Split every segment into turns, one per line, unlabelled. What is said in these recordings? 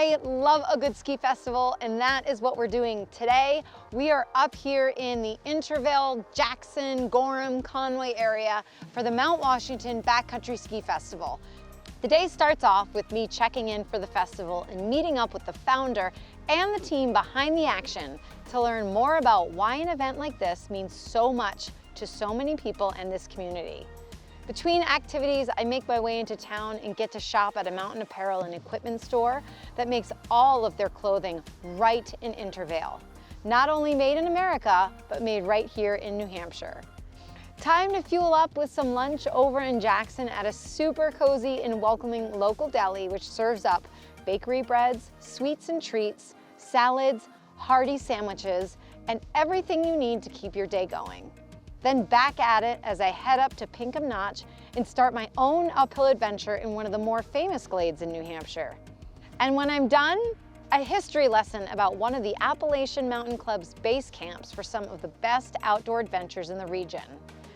I love a good ski festival, and that is what we're doing today. We are up here in the Intervale, Jackson, Gorham, Conway area for the Mount Washington Backcountry Ski Festival. The day starts off with me checking in for the festival and meeting up with the founder and the team behind the action to learn more about why an event like this means so much to so many people in this community. Between activities, I make my way into town and get to shop at a mountain apparel and equipment store that makes all of their clothing right in Intervale. Not only made in America, but made right here in New Hampshire. Time to fuel up with some lunch over in Jackson at a super cozy and welcoming local deli, which serves up bakery breads, sweets and treats, salads, hearty sandwiches, and everything you need to keep your day going. Then back at it as I head up to Pinkham Notch and start my own uphill adventure in one of the more famous glades in New Hampshire. And when I'm done, a history lesson about one of the Appalachian Mountain Club's base camps for some of the best outdoor adventures in the region.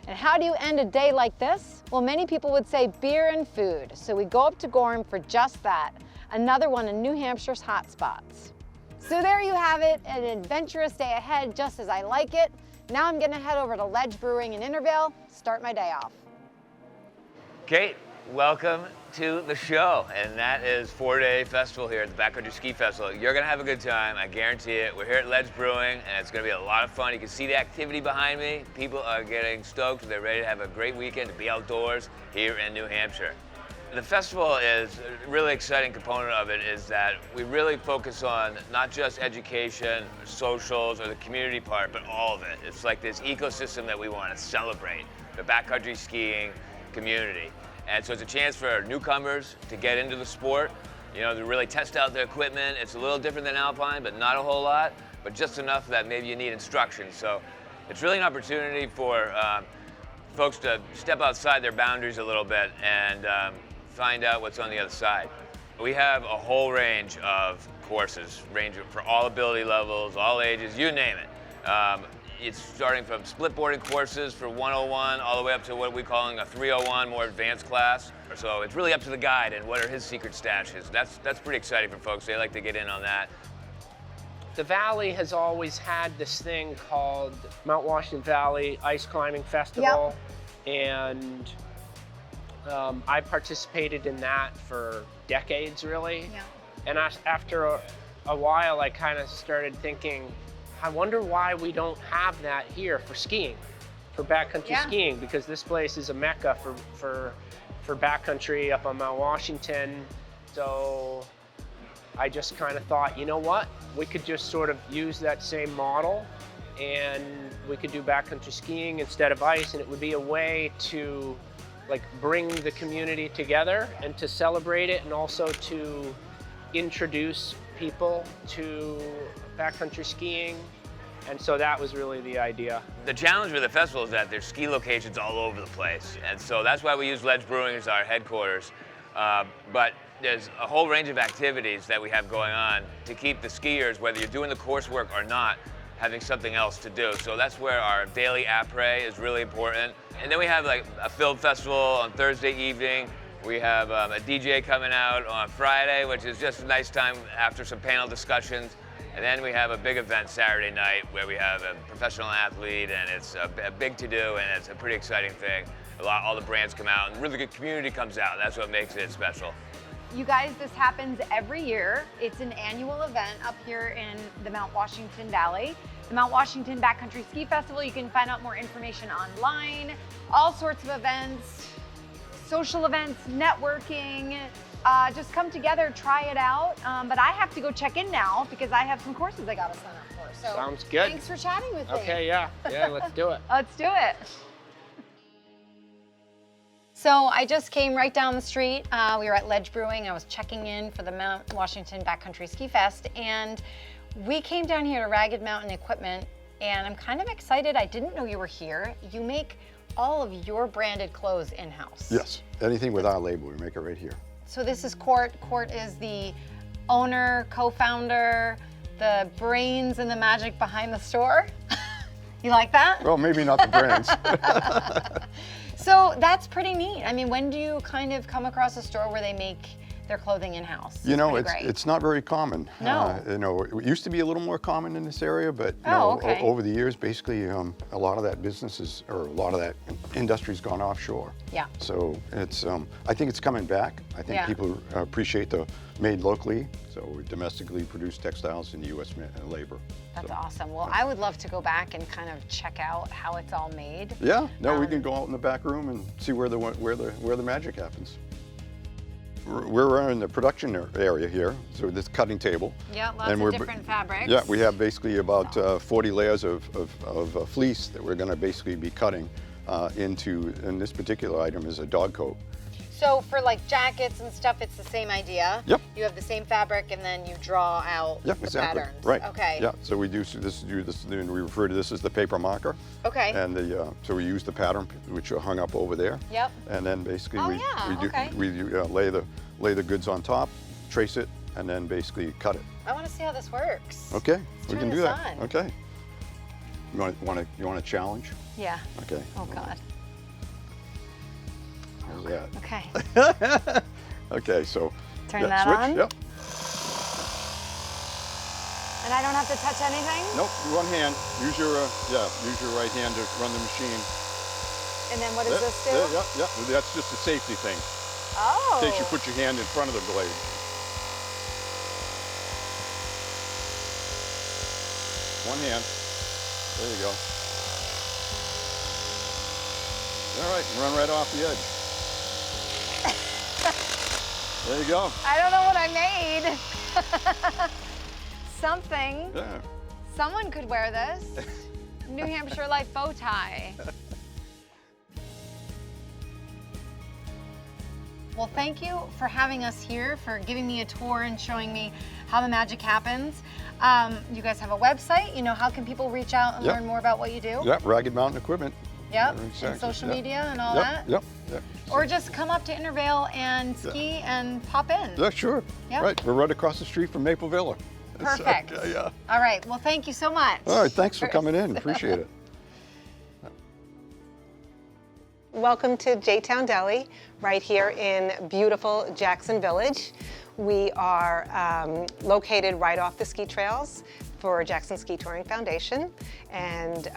And how do you end a day like this? Well, many people would say beer and food, so we go up to Gorham for just that, another one of New Hampshire's hot spots. So there you have it, an adventurous day ahead just as I like it. Now I'm gonna head over to Ledge Brewing in Intervale, start my day off.
Kate, welcome to the show. And that is 4-day festival here at the Backcountry Ski Festival. You're gonna have a good time, I guarantee it. We're here at Ledge Brewing, and it's gonna be a lot of fun. You can see the activity behind me. People are getting stoked. They're ready to have a great weekend to be outdoors here in New Hampshire. The festival is a really exciting component of it is that we really focus on not just education, socials, or the community part, but all of it. It's like this ecosystem that we want to celebrate, the backcountry skiing community. And so it's a chance for newcomers to get into the sport, you know, to really test out their equipment. It's a little different than Alpine, but not a whole lot, but just enough that maybe you need instruction. So it's really an opportunity for folks to step outside their boundaries a little bit and find out what's on the other side. We have a whole range of courses, ranging for all ability levels, all ages, you name it. It's starting from split boarding courses for 101 all the way up to what we're calling a 301, more advanced class. So it's really up to the guide and what are his secret stashes. That's pretty exciting for folks. They like to get in on that.
The Valley has always had this thing called Mount Washington Valley Ice Climbing Festival. Yep. And I participated in that for decades, really. Yeah. And after a while, I kind of started thinking, I wonder why we don't have that here for skiing, for backcountry skiing, because this place is a mecca for backcountry up on Mount Washington. So I just kind of thought, you know what? We could just sort of use that same model and we could do backcountry skiing instead of ice, and it would be a way to bring the community together and to celebrate it, and also to introduce people to backcountry skiing. And so that was really the idea.
The challenge with the festival is that there's ski locations all over the place. And so that's why we use Ledge Brewing as our headquarters. But there's a whole range of activities that we have going on to keep the skiers, whether you're doing the coursework or not, having something else to do. So that's where our daily après is really important. And then we have a film festival on Thursday evening. We have a DJ coming out on Friday, which is just a nice time after some panel discussions. And then we have a big event Saturday night where we have a professional athlete, and it's a big to-do, and it's a pretty exciting thing. All the brands come out, and really good community comes out. That's what makes it special.
You guys, this happens every year. It's an annual event up here in the Mount Washington Valley. The Mount Washington Backcountry Ski Festival, you can find out more information online, all sorts of events, social events, networking. Just come together, try it out. But I have to go check in now because I have some courses I gotta sign up for. So
sounds good.
Thanks for chatting with me.
Okay, yeah, let's do it.
Let's do it. So I just came right down the street. We were at Ledge Brewing. I was checking in for the Mount Washington Backcountry Ski Fest, and we came down here to Ragged Mountain Equipment, and I'm kind of excited. I didn't know you were here. You make all of your branded clothes in-house.
Yes, anything with our label, we make it right here.
So this is Court. Court is the owner, co-founder, the brains and the magic behind the store. You like that?
Well, maybe not the brains.
So that's pretty neat. I mean, when do you kind of come across a store where they make their clothing in-house.
You know,
pretty great.
it's not very common.
No.
You know, it used to be a little more common in this area, but you
Oh,
know,
okay.
over the years, basically, a lot of that business is, or a lot of that industry's gone offshore.
Yeah.
So it's, I think it's coming back. I think
Yeah.
people appreciate the made locally, so domestically produced textiles and U.S. labor.
That's
So,
awesome. Well, I would love to go back and kind of check out how it's all made.
Yeah, no, we can go out in the back room and see where the magic happens. We're in the production area here, so this cutting table.
Yeah, lots
And
of
we're
different fabrics.
Yeah, we have basically about 40 layers of fleece that we're going to basically be cutting into, and this particular item is a dog coat.
So for like jackets and stuff, it's the same idea?
Yep.
You have the same fabric and then you draw out
Yep,
the
exactly.
patterns.
Right.
Okay.
Yeah, so we do this, and we refer to this as the paper marker.
Okay.
And so we use the pattern which are hung up over there.
Yep.
And then basically
Oh, yeah, okay.
we lay the goods on top, trace it, and then basically cut it.
I want to see how this works.
Okay,
Let's
we
try
can do
this
that.
on.
Okay. You want a challenge?
Yeah.
Okay.
Oh God.
How's that?
Okay.
Okay, so
Turn
yeah,
that
switch.
on.
Yep.
And I don't have to touch anything?
Nope. One hand. Use your right hand to run the machine.
And then what does this do?
Yeah. That's just a safety thing.
Oh.
In case you put your hand in front of the blade. One hand. There you go. All right, run right off the edge. There you go.
I don't know what I made. Something.
Yeah.
Someone could wear this. New Hampshire Life bow tie. Well, thank you for having us here, for giving me a tour and showing me how the magic happens. You guys have a website. You know, how can people reach out and
Yep.
learn more about what you do?
Yep, Ragged Mountain Equipment.
Yep.
Exactly.
And social
Yep.
media and all
Yep,
that.
Yep.
Or just come up to Intervale and ski and pop in.
Yeah, sure.
Yep.
Right, we're right across the street from Maple Villa.
Perfect.
Okay, yeah.
All right. Well, thank you so much.
All right, thanks for coming in. Appreciate it.
Welcome to JTown Deli, right here in beautiful Jackson Village. We are located right off the ski trails for Jackson Ski Touring Foundation, and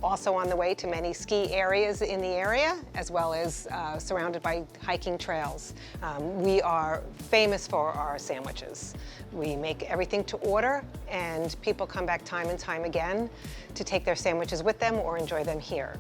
also on the way to many ski areas in the area, as well as surrounded by hiking trails. We are famous for our sandwiches. We make everything to order, and people come back time and time again to take their sandwiches with them or enjoy them here.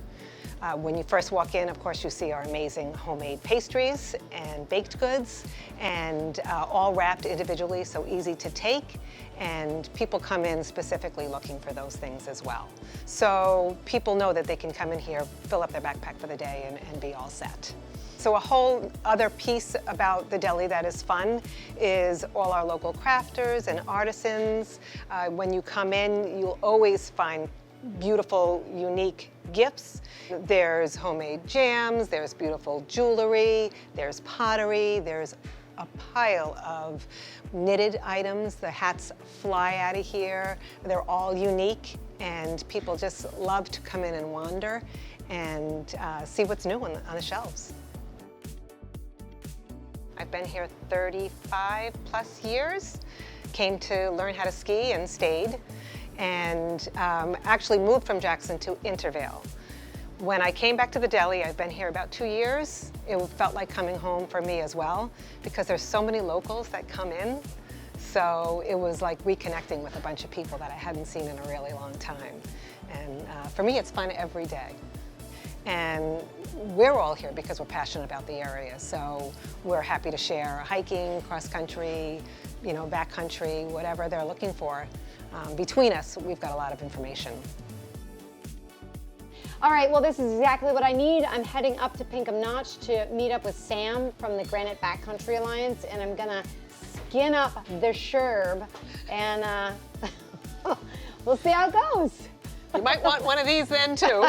When you first walk in, of course, you see our amazing homemade pastries and baked goods, and all wrapped individually, so easy to take. And people come in specifically looking for those things as well. So people know that they can come in here, fill up their backpack for the day, and be all set. So a whole other piece about the deli that is fun is all our local crafters and artisans. When you come in, you'll always find beautiful, unique gifts. There's homemade jams, there's beautiful jewelry, there's pottery, there's a pile of knitted items. The hats fly out of here. They're all unique, and people just love to come in and wander and see what's new on the shelves. I've been here 35 plus years, came to learn how to ski and stayed, and actually moved from Jackson to Intervale. When I came back to the deli, I've been here about 2 years. It felt like coming home for me as well, because there's so many locals that come in. So it was like reconnecting with a bunch of people that I hadn't seen in a really long time. And for me, it's fun every day. And we're all here because we're passionate about the area. So we're happy to share hiking, cross-country, backcountry, whatever they're looking for. Between us, we've got a lot of information.
All right, well, this is exactly what I need. I'm heading up to Pinkham Notch to meet up with Sam from the Granite Backcountry Alliance, and I'm gonna skin up the sherb, and we'll see how it goes.
You might want one of these then, too.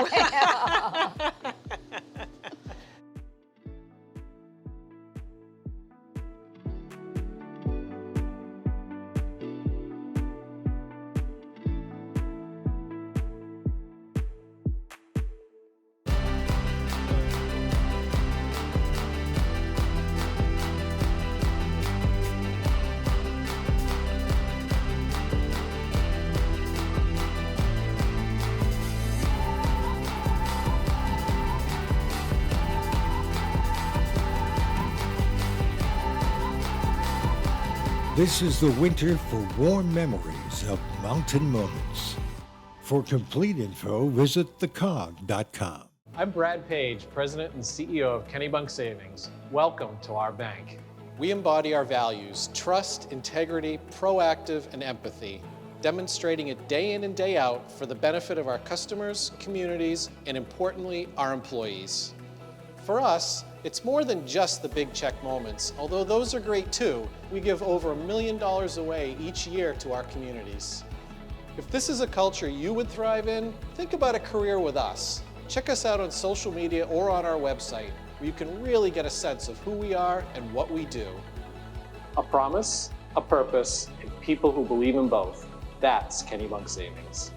This is the winter for warm memories of mountain moments. For complete info, visit thecog.com.
I'm Brad Page, President and CEO of Kennebunk Savings. Welcome to our bank. We embody our values: trust, integrity, proactive, and empathy, demonstrating it day in and day out for the benefit of our customers, communities, and importantly, our employees. For us, it's more than just the big check moments. Although those are great too, we give over $1 million away each year to our communities. If this is a culture you would thrive in, think about a career with us. Check us out on social media or on our website, where you can really get a sense of who we are and what we do. A promise, a purpose, and people who believe in both. That's Kennebunk Savings.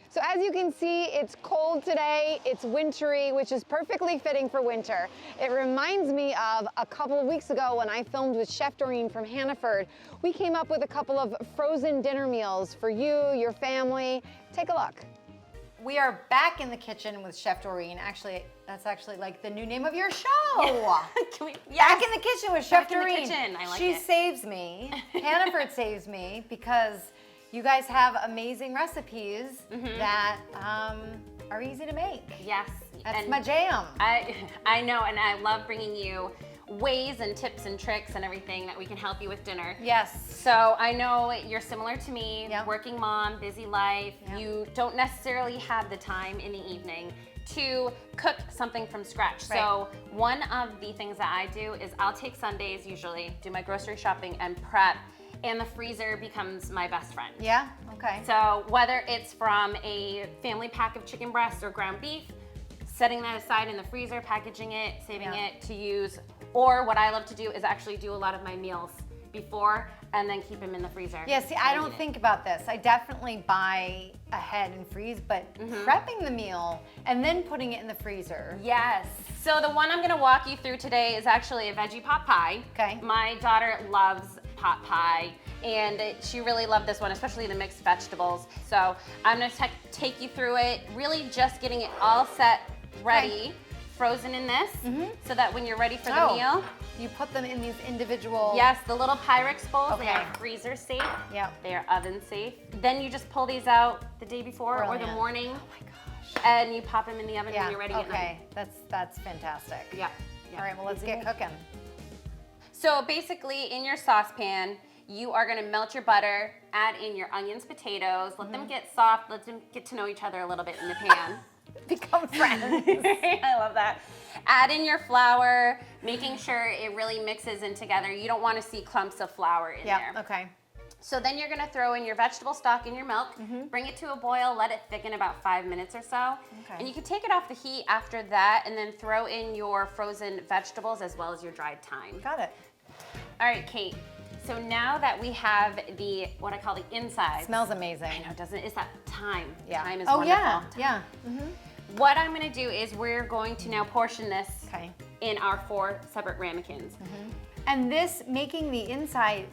So as you can see, it's cold today, it's wintry, which is perfectly fitting for winter. It reminds me of a couple of weeks ago when I filmed with Chef Doreen from Hannaford. We came up with a couple of frozen dinner meals for you, your family. Take a look. We are back in the kitchen with Chef Doreen. Actually, that's actually like the new name of your show. Back in the kitchen with Chef Doreen.
Back in the kitchen, I like
She
it.
saves me. Hannaford saves me because you guys have amazing recipes that are easy to make.
Yes.
That's
and
my jam.
I know, and I love bringing you ways and tips and tricks and everything that we can help you with dinner.
Yes.
So I know you're similar to me,
Yep.
working mom, busy life.
Yep.
You don't necessarily have the time in the evening to cook something from scratch.
Right.
So one of the things that I do is I'll take Sundays usually, do my grocery shopping and prep, and the freezer becomes my best friend.
Yeah? Okay.
So whether it's from a family pack of chicken breasts or ground beef, setting that aside in the freezer, packaging it, saving
Yeah.
it to use, or what I love to do is actually do a lot of my meals before and then keep them in the freezer.
Yeah, see, I don't think about this. I definitely buy ahead and freeze, but prepping the meal and then putting it in the freezer.
Yes. So the one I'm gonna walk you through today is actually a veggie pot pie.
Okay.
My daughter loves pot pie, and she really loved this one, especially the mixed vegetables. So I'm gonna take you through it, really just getting it all set, ready, frozen in this, so that when you're ready for the meal.
You put them in these individual.
Yes, the little Pyrex bowls, they
Okay.
are freezer safe.
Yep.
They are oven safe. Then you just pull these out the day before or the
Brilliant.
morning.
Oh my gosh.
And you pop them in the oven
Yeah.
when you're ready at night.
Okay. That's fantastic.
Yeah.
All right. Well, let's get cooking.
So basically, in your saucepan, you are gonna melt your butter, add in your onions, potatoes, let them get soft, let them get to know each other a little bit in the pan.
Become friends.
I love that. Add in your flour, making sure it really mixes in together. You don't wanna see clumps of flour in
Yeah.
there.
Okay.
So then you're gonna throw in your vegetable stock in your milk, bring it to a boil, let it thicken about 5 minutes or so.
Okay.
And you can take it off the heat after that and then throw in your frozen vegetables as well as your dried thyme.
Got it.
All right, Kate. So now that we have the, what I call the inside.
Smells amazing.
I know, doesn't it? It's that thyme.
Yeah.
Thyme is
oh
wonderful.
yeah. Yeah.
What I'm gonna do is we're going to now portion this
Okay.
in our 4 separate ramekins.
And this making the inside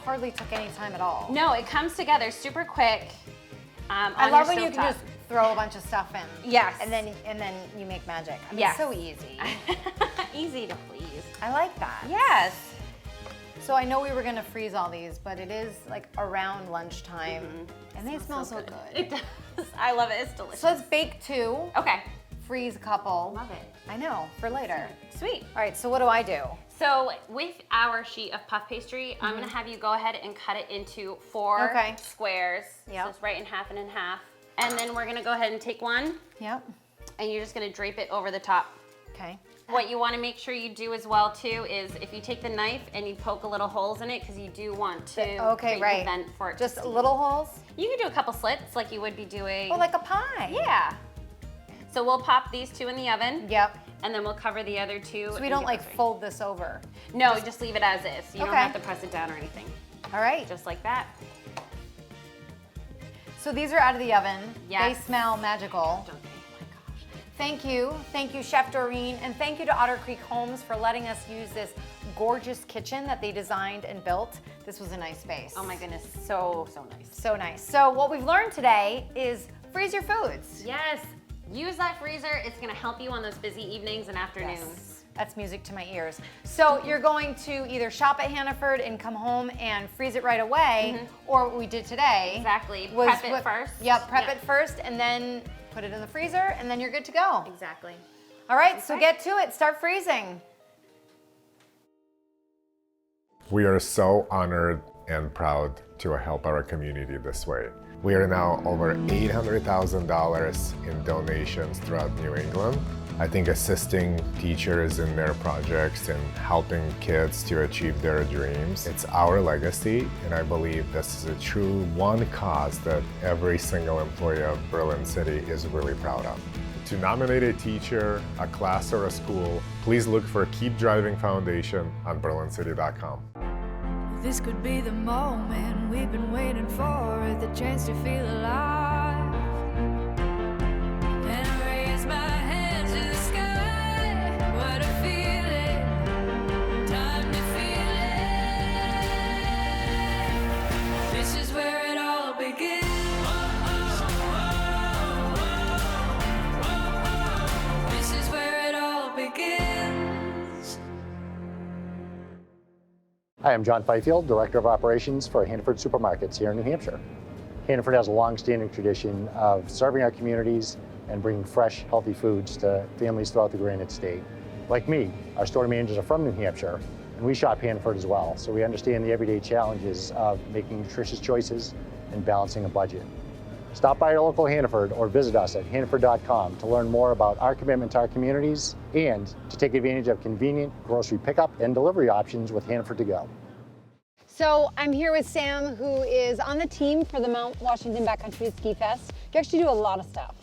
hardly took any time at all.
No, it comes together super quick.
I love when you can just throw a bunch of stuff in.
Yes.
And then you make magic. I mean,
Yes.
so easy.
Easy to please.
I like that.
Yes.
So I know we were gonna freeze all these, but it is like around lunchtime, and they smell so good.
It does. I love it. It's delicious.
So let's bake 2,
Okay.
freeze a couple.
Love it.
I know, for later.
Sweet.
All right, so what do I do?
So with our sheet of puff pastry, I'm gonna have you go ahead and cut it into 4
Okay.
squares.
Yep.
So it's right in half and in half. And then we're gonna go ahead and take one,
Yep.
and you're just gonna drape it over the top.
Okay.
What you wanna make sure you do as well too is if you take the knife and you poke a little holes in it, because you do want to
Okay,
create
right.
the vent for it.
Just
to
little holes?
You can do a couple slits like you would be doing.
Oh, like a pie.
Yeah. So we'll pop these 2 in the oven.
Yep.
And then we'll cover the other 2.
So we don't like fold this over.
No, just leave it as is. You don't
Okay.
have to press it down or anything.
All right.
Just like that.
So these are out of the oven.
Yes.
They smell magical.
Don't they? Oh my gosh.
Thank you, Chef Doreen, and thank you to Otter Creek Homes for letting us use this gorgeous kitchen that they designed and built. This was a nice space.
Oh my goodness, so nice.
So nice. So what we've learned today is freeze your foods.
Yes, use that freezer. It's gonna help you on those busy evenings and afternoons.
Yes. That's music to my ears. So you're going to either shop at Hannaford and come home and freeze it right away, or what we did today.
Exactly,
was
prep it first.
Yep, prep it first and then put it in the freezer and then you're good to go.
Exactly.
All right, so get to it, start freezing.
We are so honored and proud to help our community this way. We are now over $800,000 in donations throughout New England. I think assisting teachers in their projects and helping kids to achieve their dreams, it's our legacy, and I believe this is a true one cause that every single employee of Berlin City is really proud of. To nominate a teacher, a class, or a school, please look for Keep Driving Foundation on berlincity.com.
This could be the moment we've been waiting for, the chance to feel alive. And I raise my hands to the sky, what a feeling, time to feel it. This is where it all begins. This is where it all begins.
Hi, I'm John Fifield, Director of Operations for Hannaford Supermarkets here in New Hampshire. Hannaford has a long-standing tradition of serving our communities and bringing fresh, healthy foods to families throughout the Granite State. Like me, our store managers are from New Hampshire, and we shop Hannaford as well, so we understand the everyday challenges of making nutritious choices and balancing a budget. Stop by our local Hannaford or visit us at hannaford.com to learn more about our commitment to our communities and to take advantage of convenient grocery pickup and delivery options with Hannaford to Go.
So I'm here with Sam, who is on the team for the Mount Washington Backcountry Ski Fest. You actually do a lot of stuff.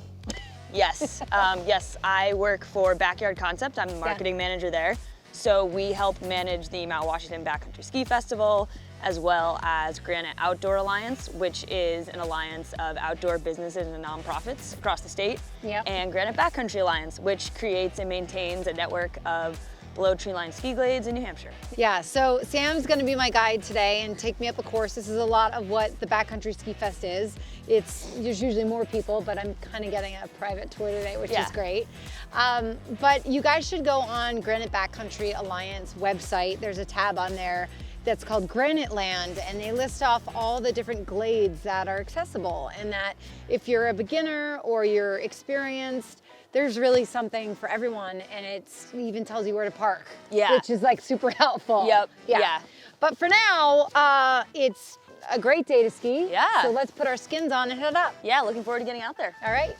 Yes, yes, I work for Backyard Concept. I'm the marketing manager there. So we help manage the Mount Washington Backcountry Ski Festival, as well as Granite Outdoor Alliance, which is an alliance of outdoor businesses and nonprofits across the state, and Granite Backcountry Alliance, which creates and maintains a network of below tree-line ski glades in New Hampshire.
Yeah, so Sam's gonna be my guide today and take me up a course. This is a lot of what the Backcountry Ski Fest is. There's usually more people, but I'm kind of getting a private tour today, which is great. But you guys should go on Granite Backcountry Alliance website. There's a tab on there that's called Granite Land, and they list off all the different glades that are accessible, and that if you're a beginner or you're experienced, there's really something for everyone, and it even tells you where to park, which is like super helpful.
Yeah.
But for now, it's a great day to ski. So let's put our skins on and head up.
Yeah, looking forward to getting out there.
All right.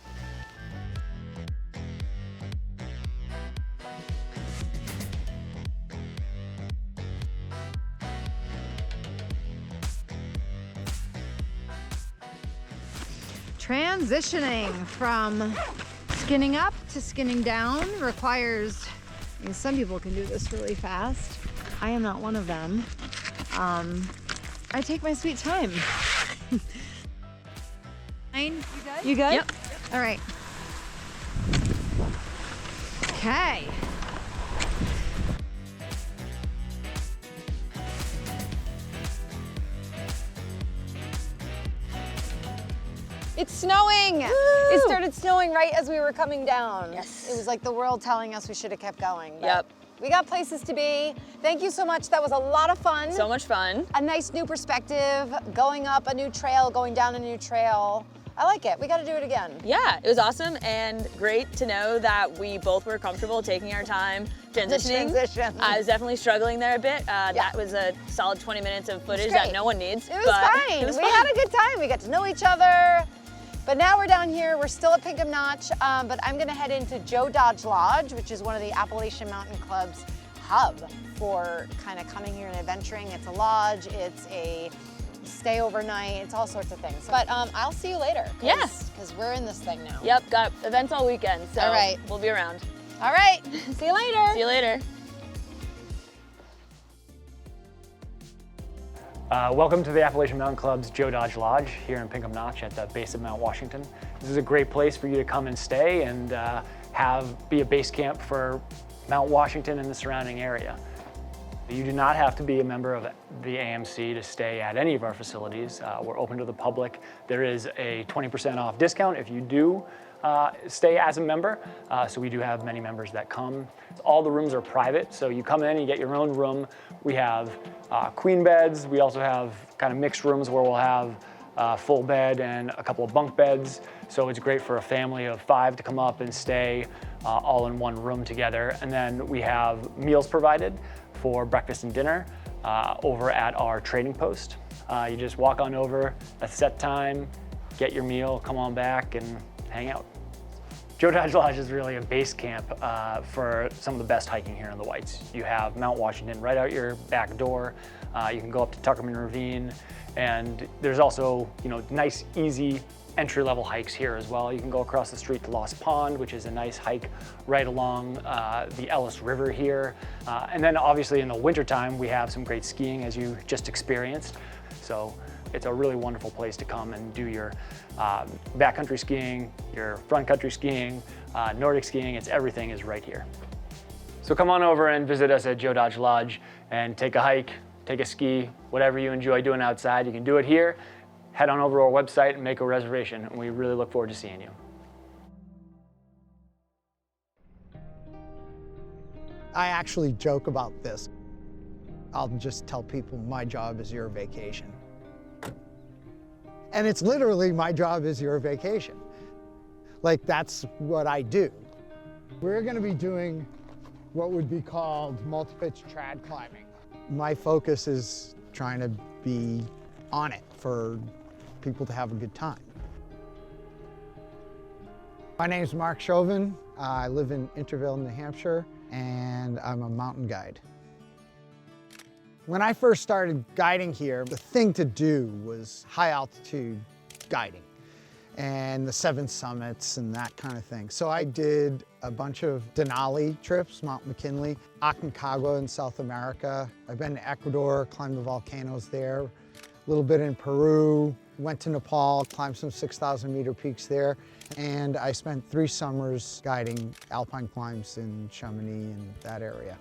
Transitioning from skinning up to skinning down requires, some people can do this really fast. I am not one of them. I take my sweet time. You good? You good?
Yep.
All right. Okay. It's snowing! Woo! It started snowing right as we were coming down.
Yes.
It was like the world telling us we should have kept going.
Yep.
We got places to be. Thank you so much. That was a lot of fun.
So much fun.
A nice new perspective, going up a new trail, going down a new trail. I like it. We got to do it again.
Yeah, it was awesome and great to know that we both were comfortable taking our time transitioning.
Transition.
I was definitely struggling there a bit. That was a solid 20 minutes of footage that no one needs.
It was fine. We had a good time. We got to know each other. But now we're down here. We're still at Pinkham Notch, but I'm going to head into Joe Dodge Lodge, which is one of the Appalachian Mountain Club's hub for kind of coming here and adventuring. It's a lodge. It's a stay overnight. It's all sorts of things. But I'll see you later.
Yes.
Because we're in this thing now.
Yep, got events all weekend, so
all right.
We'll be around.
All right. See you later.
See you later.
Welcome to the Appalachian Mountain Club's Joe Dodge Lodge here in Pinkham Notch at the base of Mount Washington. This is a great place for you to come and stay and be a base camp for Mount Washington and the surrounding area. You do not have to be a member of the AMC to stay at any of our facilities. We're open to the public. There is a 20% off discount if you do stay as a member. So we do have many members that come. All the rooms are private, so you come in and you get your own room. We have queen beds. We also have kind of mixed rooms where we'll have full bed and a couple of bunk beds. So it's great for a family of 5 to come up and stay all in one room together. And then we have meals provided for breakfast and dinner over at our trading post. You just walk on over, a set time, get your meal, come on back and hang out. Joe Dodge Lodge is really a base camp for some of the best hiking here in the Whites. You have Mount Washington right out your back door. You can go up to Tuckerman Ravine, and there's also, nice, easy entry-level hikes here as well. You can go across the street to Lost Pond, which is a nice hike right along the Ellis River here. And then obviously in the wintertime, we have some great skiing, as you just experienced. So it's a really wonderful place to come and do your backcountry skiing, your front country skiing, Nordic skiing. Everything is right here. So come on over and visit us at Joe Dodge Lodge and take a hike, take a ski, whatever you enjoy doing outside, you can do it here. Head on over to our website and make a reservation, and we really look forward to seeing you.
I actually joke about this. I'll just tell people my job is your vacation. And it's literally my job is your vacation. Like, that's what I do. We're gonna be doing what would be called multi-pitch trad climbing. My focus is trying to be on it for people to have a good time. My name is Mark Chauvin. I live in Intervale, New Hampshire, and I'm a mountain guide. When I first started guiding here, the thing to do was high altitude guiding and the 7 summits and that kind of thing. So I did a bunch of Denali trips, Mount McKinley, Aconcagua in South America. I've been to Ecuador, climbed the volcanoes there, a little bit in Peru, went to Nepal, climbed some 6,000 meter peaks there, and I spent 3 summers guiding alpine climbs in Chamonix and that area.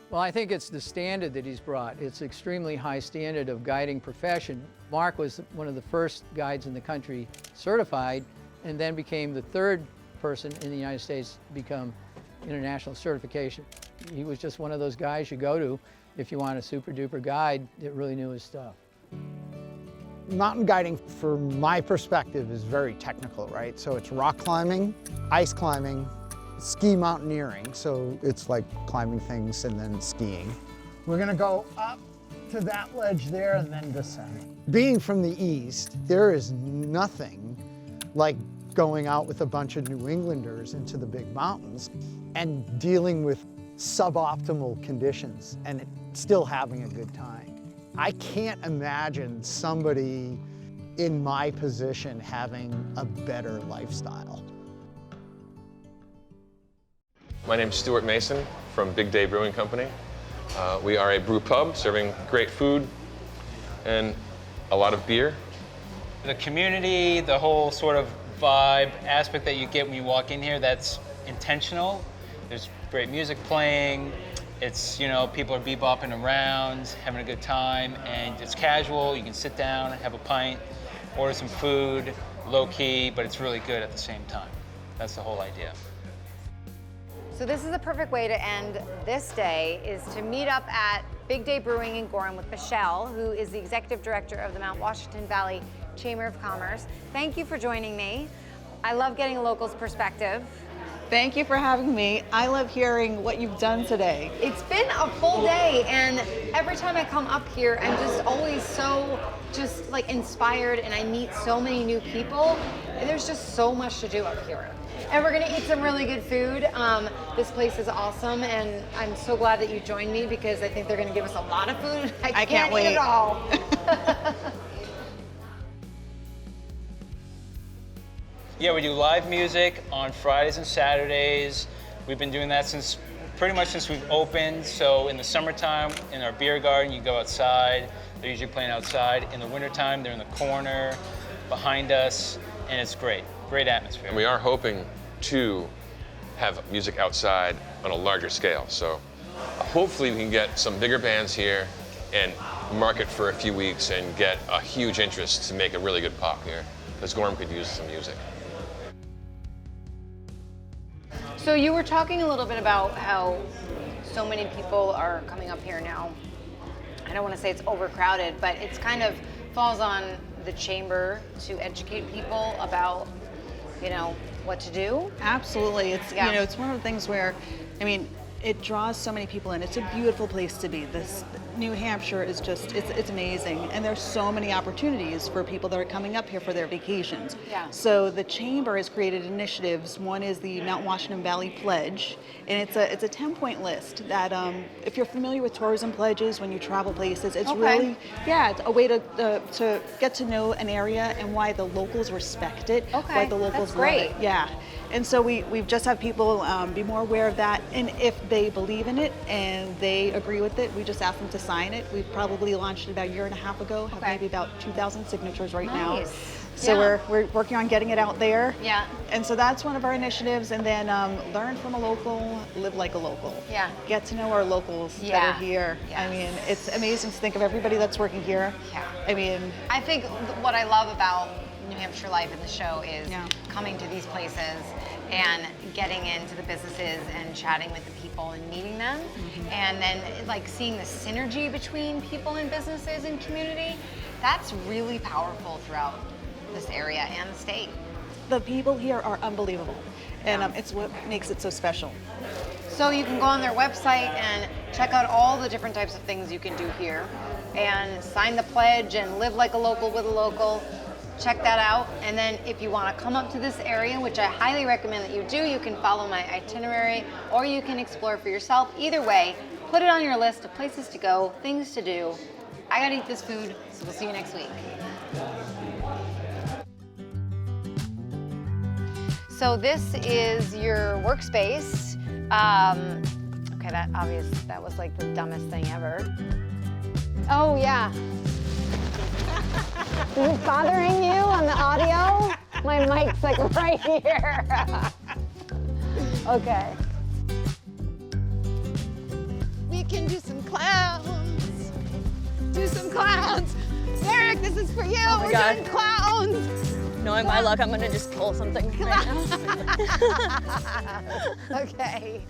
Well, I think it's the standard that he's brought. It's extremely high standard of guiding profession. Mark was one of the first guides in the country certified, and then became the 3rd person in the United States to become international certification. He was just one of those guys you go to if you want a super duper guide that really knew his stuff.
Mountain guiding, from my perspective, is very technical, right? So it's rock climbing, ice climbing, ski mountaineering, so it's like climbing things and then skiing. We're gonna go up to that ledge there and then descend. Being from the East, there is nothing like going out with a bunch of New Englanders into the big mountains and dealing with suboptimal conditions and still having a good time. I can't imagine somebody in my position having a better lifestyle.
My name's Stuart Mason from Big Day Brewing Company. We are a brew pub serving great food and a lot of beer.
The community, the whole sort of vibe aspect that you get when you walk in here, that's intentional. There's great music playing. It's, people are bebopping around, having a good time, and it's casual. You can sit down, have a pint, order some food, low key, but it's really good at the same time. That's the whole idea.
So this is a perfect way to end this day, is to meet up at Big Day Brewing in Gorham with Michelle, who is the Executive Director of the Mount Washington Valley Chamber of Commerce. Thank you for joining me. I love getting a local's perspective.
Thank you for having me. I love hearing what you've done today.
It's been a full day, and every time I come up here, I'm just always so inspired, and I meet so many new people. And there's just so much to do up here. And we're gonna eat some really good food. This place is awesome, and I'm so glad that you joined me because I think they're gonna give us a lot of food. I can't wait. Eat it all.
Yeah, we do live music on Fridays and Saturdays. We've been doing that pretty much since we've opened. So in the summertime, in our beer garden, you go outside. They're usually playing outside. In the wintertime, they're in the corner behind us, and it's great. Great atmosphere.
And we are hoping to have music outside on a larger scale. So Hopefully we can get some bigger bands here and market for a few weeks and get a huge interest to make a really good pop here, because Gorham could use some music.
So you were talking a little bit about how so many people are coming up here now. I don't want to say it's overcrowded, but it's kind of falls on the chamber to educate people about, you know, what to do.
Absolutely. It's you know, it's one of the things where, I mean, it draws so many people in. It's a beautiful place to be. This New Hampshire is just, it's amazing. And there's so many opportunities for people that are coming up here for their vacations.
Yeah.
So the Chamber has created initiatives. One is the Mount Washington Valley Pledge. And it's a 10-point list that if you're familiar with tourism pledges when you travel places, it's really, it's a way to get to know an area and why the locals respect it, why the locals love it. Yeah. And so we've just had people be more aware of that, and if they believe in it and they agree with it, we just ask them to sign it. We've probably launched it about a year and a half ago, have maybe about 2,000 signatures right now. So we're working on getting it out there.
Yeah.
And so that's one of our initiatives, and then learn from a local, live like a local.
Yeah.
Get to know our locals that are here. I mean, it's amazing to think of everybody that's working here.
Yeah.
I mean,
I think what I love about New Hampshire Life in the show is coming to these places and getting into the businesses and chatting with the people and meeting them, and then like seeing the synergy between people and businesses and community. That's really powerful throughout this area and the state.
The people here are unbelievable, and it's what makes it so special.
So you can go on their website and check out all the different types of things you can do here and sign the pledge and live like a local with a local. Check that out. And then if you want to come up to this area, which I highly recommend that you do, you can follow my itinerary or you can explore for yourself. Either way, put it on your list of places to go, things to do. I gotta eat this food, so we'll see you next week. So this is your workspace. Okay, that was like the dumbest thing ever. Oh yeah. Is it bothering you on the audio? My mic's like right here. Okay. We can do some clowns. Do some clowns. Eric, this is for you.
Oh my
We're
God.
doing clowns.
Knowing my luck, I'm gonna just pull something right now.
Okay.